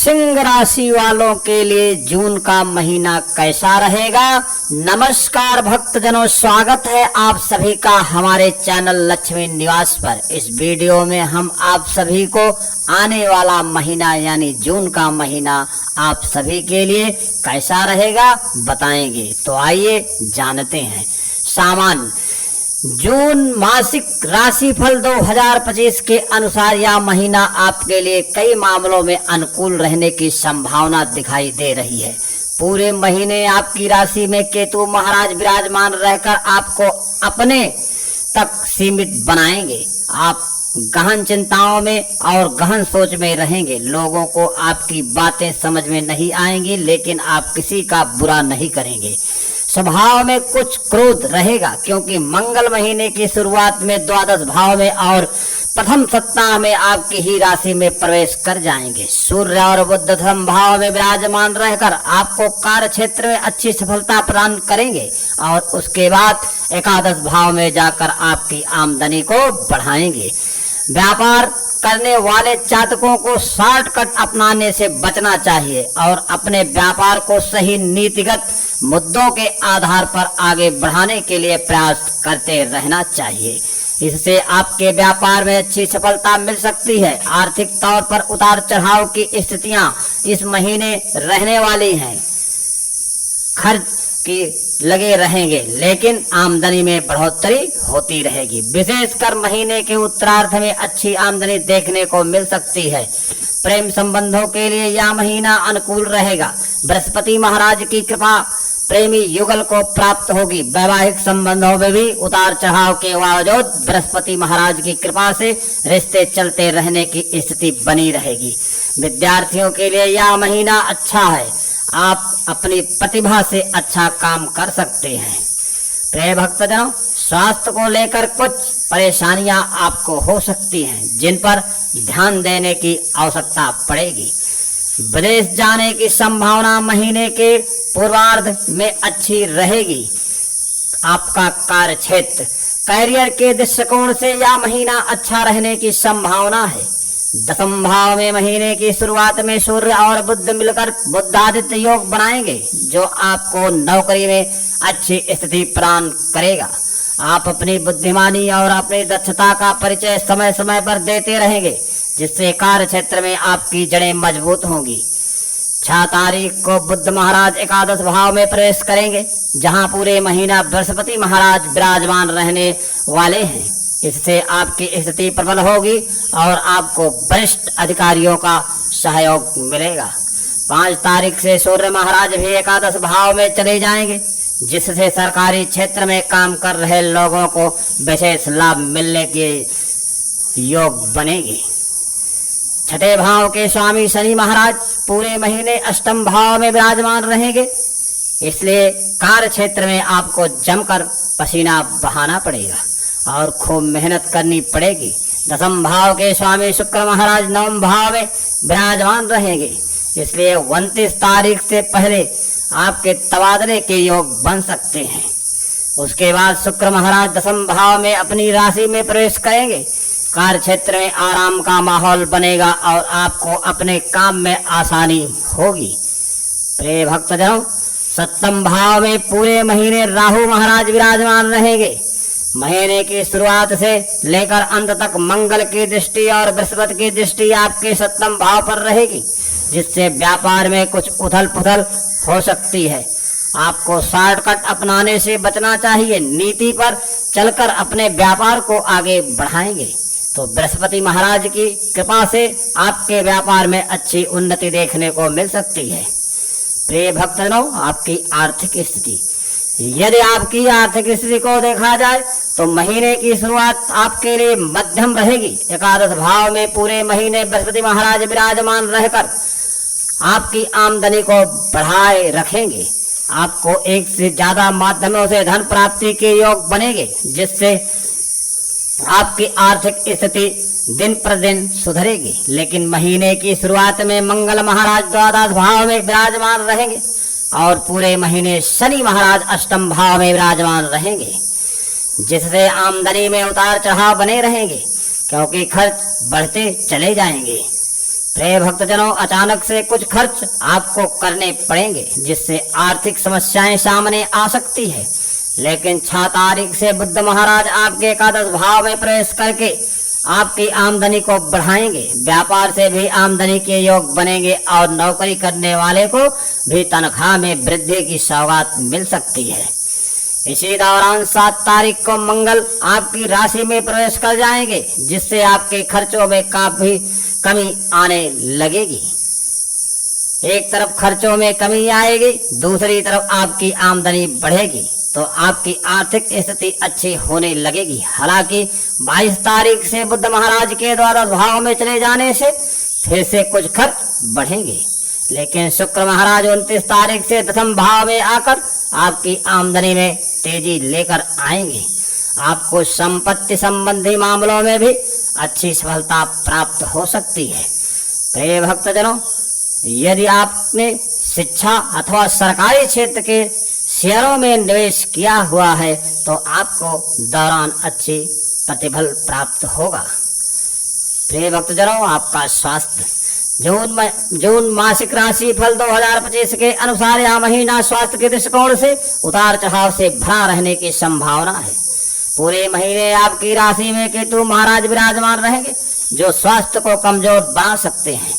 सिंह राशि वालों के लिए जून का महीना कैसा रहेगा। नमस्कार भक्तजनों, स्वागत है आप सभी का हमारे चैनल लक्ष्मी निवास पर। इस वीडियो में हम आप सभी को आने वाला महीना यानी जून का महीना आप सभी के लिए कैसा रहेगा बताएंगे। तो आइए जानते हैं। सामान्य जून मासिक राशिफल 2025 के अनुसार यह महीना आपके लिए कई मामलों में अनुकूल रहने की संभावना दिखाई दे रही है। पूरे महीने आपकी राशि में केतु महाराज विराजमान रहकर आपको अपने तक सीमित बनाएंगे। आप गहन चिंताओं में और गहन सोच में रहेंगे। लोगों को आपकी बातें समझ में नहीं आएंगी, लेकिन आप किसी का बुरा नहीं करेंगे। स्वभाव में कुछ क्रोध रहेगा, क्योंकि मंगल महीने की शुरुआत में द्वादश भाव में और प्रथम सप्ताह में आपकी ही राशि में प्रवेश कर जाएंगे। सूर्य और बुध दशम भाव में विराजमान रहकर आपको कार्य क्षेत्र में अच्छी सफलता प्रदान करेंगे और उसके बाद एकादश भाव में जाकर आपकी आमदनी को बढ़ाएंगे। व्यापार करने वाले जातकों को शॉर्टकट अपनाने से बचना चाहिए और अपने व्यापार को सही नीतिगत मुद्दों के आधार पर आगे बढ़ाने के लिए प्रयास करते रहना चाहिए। इससे आपके व्यापार में अच्छी सफलता मिल सकती है। आर्थिक तौर पर उतार चढ़ाव की स्थितियां इस महीने रहने वाली हैं। खर्च की लगे रहेंगे, लेकिन आमदनी में बढ़ोतरी होती रहेगी। विशेषकर महीने के उत्तरार्ध में अच्छी आमदनी देखने को मिल सकती है। प्रेम संबंधों के लिए यह महीना अनुकूल रहेगा। बृहस्पति महाराज की कृपा प्रेमी युगल को प्राप्त होगी। वैवाहिक संबंधों में भी उतार चढ़ाव के बावजूद बृहस्पति महाराज की कृपा से रिश्ते चलते रहने की स्थिति बनी रहेगी। विद्यार्थियों के लिए यह महीना अच्छा है। आप अपनी प्रतिभा से अच्छा काम कर सकते हैं। प्रिय भक्तजनों, स्वास्थ्य को लेकर कुछ परेशानियां आपको हो सकती हैं, जिन पर ध्यान देने की आवश्यकता पड़ेगी। विदेश जाने की संभावना महीने के पूर्वार्ध में अच्छी रहेगी। आपका कार्य क्षेत्र कैरियर के दृष्टिकोण से यह महीना अच्छा रहने की संभावना है। दसम भाव में महीने की शुरुआत में सूर्य और बुध मिलकर बुधादित्य योग बनाएंगे, जो आपको नौकरी में अच्छी स्थिति प्रदान करेगा। आप अपनी बुद्धिमानी और अपनी दक्षता का परिचय समय समय पर देते रहेंगे, जिससे कार्य क्षेत्र में आपकी जड़ें मजबूत होंगी। 6 तारीख को बुध महाराज एकादश भाव में प्रवेश करेंगे, जहां पूरे महीना बृहस्पति महाराज विराजमान रहने वाले हैं। इससे आपकी स्थिति प्रबल होगी और आपको वरिष्ठ अधिकारियों का सहयोग मिलेगा। 5 तारीख से सूर्य महाराज भी एकादश भाव में चले जाएंगे, जिससे सरकारी क्षेत्र में काम कर रहे लोगों को विशेष लाभ मिलने के योग बनेगी। 6ठे भाव के स्वामी शनि महाराज पूरे महीने अष्टम भाव में विराजमान रहेंगे, इसलिए कार्य क्षेत्र में आपको जमकर पसीना बहाना पड़ेगा और खूब मेहनत करनी पड़ेगी। दसम भाव के स्वामी शुक्र महाराज नवम भाव में विराजमान रहेंगे, इसलिए 29 तारीख से पहले आपके तबादले के योग बन सकते हैं। उसके बाद शुक्र महाराज दसम भाव में अपनी राशि में प्रवेश करेंगे। कार्य क्षेत्र में आराम का माहौल बनेगा और आपको अपने काम में आसानी होगी। प्रिय भक्तजनों, सप्तम भाव में पूरे महीने राहु महाराज विराजमान रहेंगे। महीने की शुरुआत से लेकर अंत तक मंगल की दृष्टि और बृहस्पति की दृष्टि आपके सप्तम भाव पर रहेगी, जिससे व्यापार में कुछ उथल पुथल हो सकती है। आपको शॉर्टकट अपनाने से बचना चाहिए। नीति पर चलकर अपने व्यापार को आगे बढ़ाएंगे तो बृहस्पति महाराज की कृपा से आपके व्यापार में अच्छी उन्नति देखने को मिल सकती है। प्रिय भक्तजनों, आपकी आर्थिक स्थिति, यदि आपकी आर्थिक स्थिति को देखा जाए तो महीने की शुरुआत आपके लिए मध्यम रहेगी। एकादश भाव में पूरे महीने बृहस्पति महाराज विराजमान रहकर आपकी आमदनी को बढ़ाए रखेंगे। आपको एक से ज्यादा माध्यमों से धन प्राप्ति के योग बनेंगे, जिससे आपकी आर्थिक स्थिति दिन प्रतिदिन सुधरेगी। लेकिन महीने की शुरुआत में मंगल महाराज द्वादश भाव में विराजमान रहेंगे और पूरे महीने शनि महाराज अष्टम भाव में विराजमान रहेंगे, जिससे आमदनी में उतार चढ़ाव बने रहेंगे, क्योंकि खर्च बढ़ते चले जाएंगे। प्रिय भक्तजनों, अचानक से कुछ खर्च आपको करने पड़ेंगे जिससे आर्थिक समस्याएं सामने आ सकती है। लेकिन 6 तारीख से बुध महाराज आपके एकादश भाव में प्रवेश करके आपकी आमदनी को बढ़ाएंगे। व्यापार से भी आमदनी के योग बनेंगे और नौकरी करने वाले को भी तनख्वाह में वृद्धि की सौगात मिल सकती है। इसी दौरान 7 तारीख को मंगल आपकी राशि में प्रवेश कर जाएंगे जिससे आपके खर्चों में काफी कमी आने लगेगी। एक तरफ खर्चों में कमी आएगी, दूसरी तरफ आपकी आमदनी बढ़ेगी तो आपकी आर्थिक स्थिति अच्छी होने लगेगी। हालांकि 22 तारीख से बुध महाराज के द्वादश भाव में चले जाने से फिर से कुछ खर्च बढ़ेंगे, लेकिन शुक्र महाराज 29 तारीख से दशम भाव में आकर आपकी आमदनी में तेजी लेकर आएंगे। आपको संपत्ति संबंधी मामलों में भी अच्छी सफलता प्राप्त हो सकती है। प्रिय भक्तजनों, यदि आपने शिक्षा अथवा सरकारी क्षेत्र के शेयरों में निवेश किया हुआ है तो आपको दौरान अच्छी प्रतिफल प्राप्त होगा। प्रिय भक्तजनों, आपका स्वास्थ्य जून मासिक राशि फल 2025 के अनुसार यह महीना स्वास्थ्य के दृष्टिकोण से उतार चढ़ाव से भरा रहने की संभावना है। पूरे महीने आपकी राशि में केतु महाराज विराजमान रहेंगे जो स्वास्थ्य को कमजोर बना सकते हैं।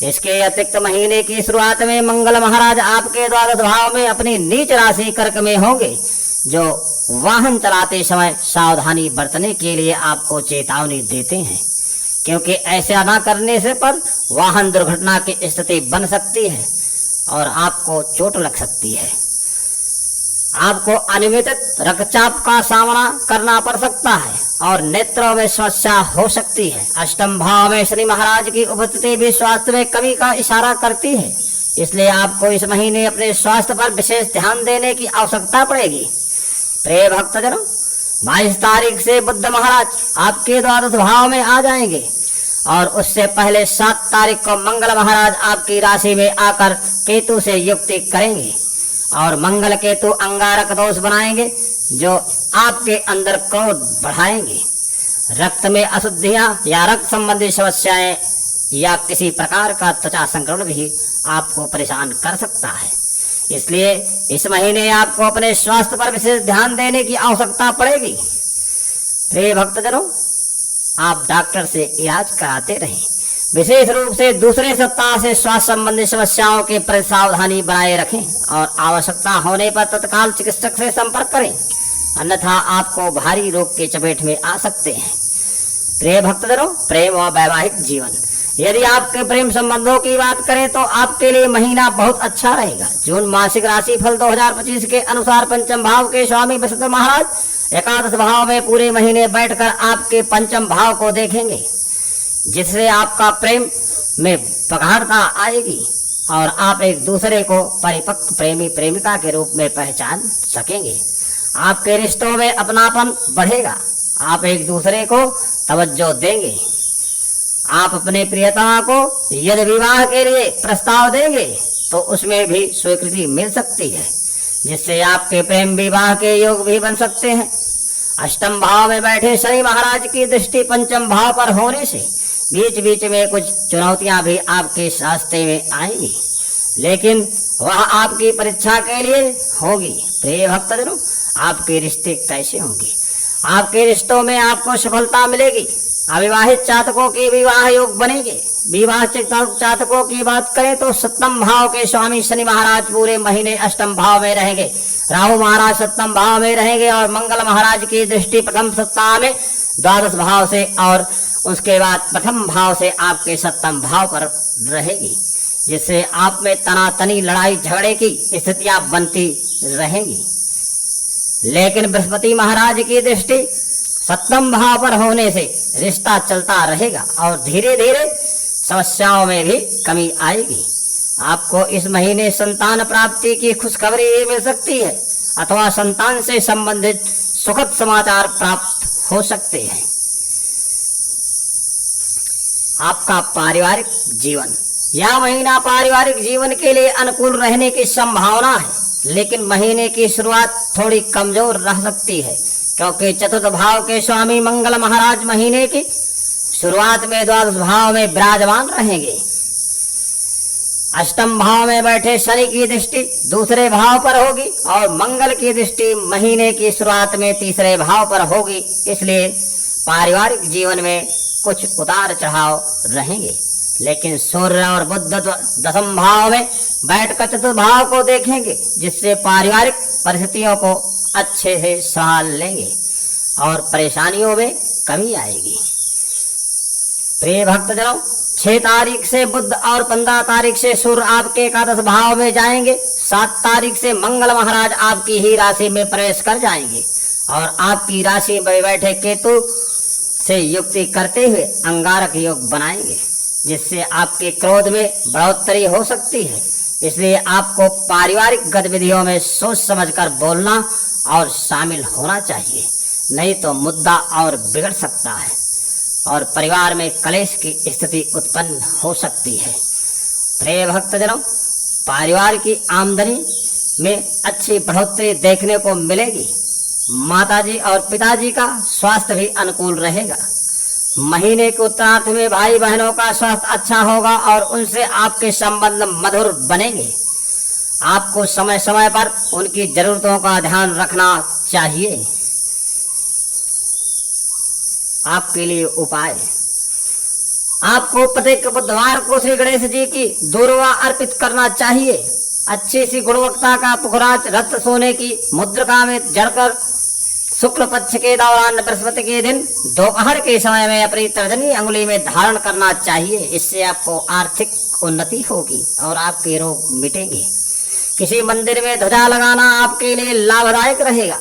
इसके अतिरिक्त महीने की शुरुआत में मंगल महाराज आपके द्वादश भाव में अपनी नीच राशि कर्क में होंगे जो वाहन चलाते समय सावधानी बरतने के लिए आपको चेतावनी देते हैं, क्योंकि ऐसा न करने से पर वाहन दुर्घटना की स्थिति बन सकती है और आपको चोट लग सकती है। आपको अनियमित रक्तचाप का सामना करना पड़ सकता है और नेत्रों में समस्या हो सकती है। अष्टम भाव में शनि महाराज की उपस्थिति भी स्वास्थ्य में कमी का इशारा करती है, इसलिए आपको इस महीने अपने स्वास्थ्य पर विशेष ध्यान देने की आवश्यकता पड़ेगी। प्रिय भक्तजनों, 22 तारीख से बुध महाराज आपके द्वादश भाव में आ जाएंगे और उससे पहले 7 तारीख को मंगल महाराज आपकी राशि में आकर केतु से युक्ति करेंगे और मंगल केतु अंगारक दोष बनाएंगे जो आपके अंदर क्रोध बढ़ाएंगे। रक्त में अशुद्धियां या रक्त संबंधी समस्याएं या किसी प्रकार का त्वचा संक्रमण भी आपको परेशान कर सकता है, इसलिए इस महीने आपको अपने स्वास्थ्य पर विशेष ध्यान देने की आवश्यकता पड़ेगी। प्रिय भक्तजनों, आप डॉक्टर से इलाज कराते रहें। विशेष रूप से दूसरे सप्ताह से स्वास्थ्य संबंधी समस्याओं के प्रति सावधानी बनाए रखें और आवश्यकता होने पर तत्काल चिकित्सक से संपर्क करें, अन्यथा आपको भारी रोग के चपेट में आ सकते हैं। प्रिय भक्तजनों, प्रेम और वैवाहिक जीवन, यदि आपके प्रेम संबंधों की बात करें तो आपके लिए महीना बहुत अच्छा रहेगा। जून मासिक राशि फल 2025 के अनुसार पंचम भाव के स्वामी बृहस्पति महाराज एकादश भाव में पूरे महीने बैठकर आपके पंचम भाव को देखेंगे, जिससे आपका प्रेम में प्रगाढ़ता आएगी और आप एक दूसरे को परिपक्व प्रेमी प्रेमिका के रूप में पहचान सकेंगे। आपके रिश्तों में अपनापन बढ़ेगा, आप एक दूसरे को तवज्जो देंगे। आप अपने प्रियतमा को यदि विवाह के लिए प्रस्ताव देंगे तो उसमें भी स्वीकृति मिल सकती है, जिससे आपके प्रेम विवाह के योग भी बन सकते हैं। अष्टम भाव में बैठे शनि महाराज की दृष्टि पंचम भाव पर होने से बीच बीच में कुछ चुनौतियां भी आपके रास्ते में आएंगी, लेकिन वह आपकी परीक्षा के लिए होगी। प्रिय भक्तजनों, आपके रिश्ते कैसे होंगे? आपके रिश्तों में आपको सफलता मिलेगी। अविवाहित जातकों के विवाह योग बनेंगे। विवाह जातकों की बात करें तो सप्तम भाव के स्वामी शनि महाराज पूरे महीने अष्टम भाव में रहेंगे। राहु महाराज सप्तम भाव में रहेंगे और मंगल महाराज की दृष्टि प्रथम सप्ताह में द्वादश भाव से और उसके बाद प्रथम भाव से आपके सप्तम भाव पर रहेगी, जिससे आप में तनातनी लड़ाई झगड़े की स्थितियां बनती रहेंगी। लेकिन बृहस्पति महाराज की दृष्टि सप्तम भाव पर होने से रिश्ता चलता रहेगा और धीरे धीरे समस्याओं में भी कमी आएगी। आपको इस महीने संतान प्राप्ति की खुशखबरी मिल सकती है अथवा संतान से संबंधित सुखद समाचार प्राप्त हो सकते हैं। आपका पारिवारिक जीवन, यह महीना पारिवारिक जीवन के लिए अनुकूल रहने की संभावना है, लेकिन महीने की शुरुआत थोड़ी कमजोर रह सकती है, क्योंकि चतुर्थ भाव के स्वामी मंगल महाराज महीने की शुरुआत में द्वादश भाव में विराजमान रहेंगे। अष्टम भाव में बैठे शनि की दृष्टि दूसरे भाव पर होगी और मंगल की दृष्टि महीने की शुरुआत में तीसरे भाव पर होगी। इसलिए पारिवारिक जीवन में कुछ उतार चढ़ाव रहेंगे, लेकिन सूर्य और बुध दसम भाव में बैठकर चतुर्थ भाव को देखेंगे, जिससे पारिवारिक परिस्थितियों को अच्छे से संभाल लेंगे और परेशानियों में कमी आएगी। प्रिय भक्तजनों, 6 तारीख से बुध और 15 तारीख से सूर्य आपके एकादश भाव में जाएंगे। 7 तारीख से मंगल महाराज आपकी ही राशि में प्रवेश कर जाएंगे और आपकी राशि में बैठे केतु से युक्ति करते हुए अंगारक योग बनाएंगे, जिससे आपके क्रोध में बढ़ोतरी हो सकती है। इसलिए आपको पारिवारिक गतिविधियों में सोच समझकर बोलना और शामिल होना चाहिए, नहीं तो मुद्दा और बिगड़ सकता है और परिवार में कलेश की स्थिति उत्पन्न हो सकती है। प्रिय भक्तजनों, परिवार की आमदनी में अच्छी बढ़ोतरी देखने को मिलेगी। माताजी और पिताजी का स्वास्थ्य भी अनुकूल रहेगा। महीने के उत्तरार्ध में भाई बहनों का स्वास्थ्य अच्छा होगा और उनसे आपके संबंध मधुर बनेंगे। आपको समय समय पर उनकी जरूरतों का ध्यान रखना चाहिए। आपके लिए उपाय, आपको प्रत्येक बुधवार को श्री गणेश जी की दूर्वा अर्पित करना चाहिए। अच्छी सी गुणवत्ता का पुखराज रत्न सोने की मुद्रिका में जड़कर शुक्ल पक्ष के दौरान बृहस्पति के दिन दोपहर के समय में अपनी तर्जनी अंगुली में धारण करना चाहिए। इससे आपको आर्थिक उन्नति होगी और आपके रोग मिटेंगे। किसी मंदिर में ध्वजा लगाना आपके लिए लाभदायक रहेगा।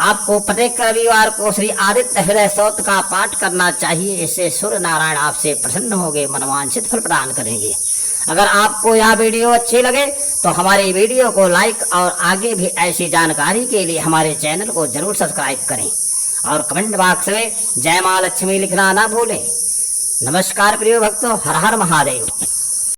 आपको प्रत्येक रविवार को श्री आदित्य हृदय स्तोत्र का पाठ करना चाहिए। इससे सूर्य नारायण आपसे प्रसन्न होंगे, मनोवांछित फल प्रदान करेंगे। अगर आपको यह वीडियो अच्छी लगे तो हमारी वीडियो को लाइक और आगे भी ऐसी जानकारी के लिए हमारे चैनल को जरूर सब्सक्राइब करें और कमेंट बॉक्स में जय मां लक्ष्मी लिखना ना भूलें। नमस्कार प्रिय भक्तों, हर हर महादेव।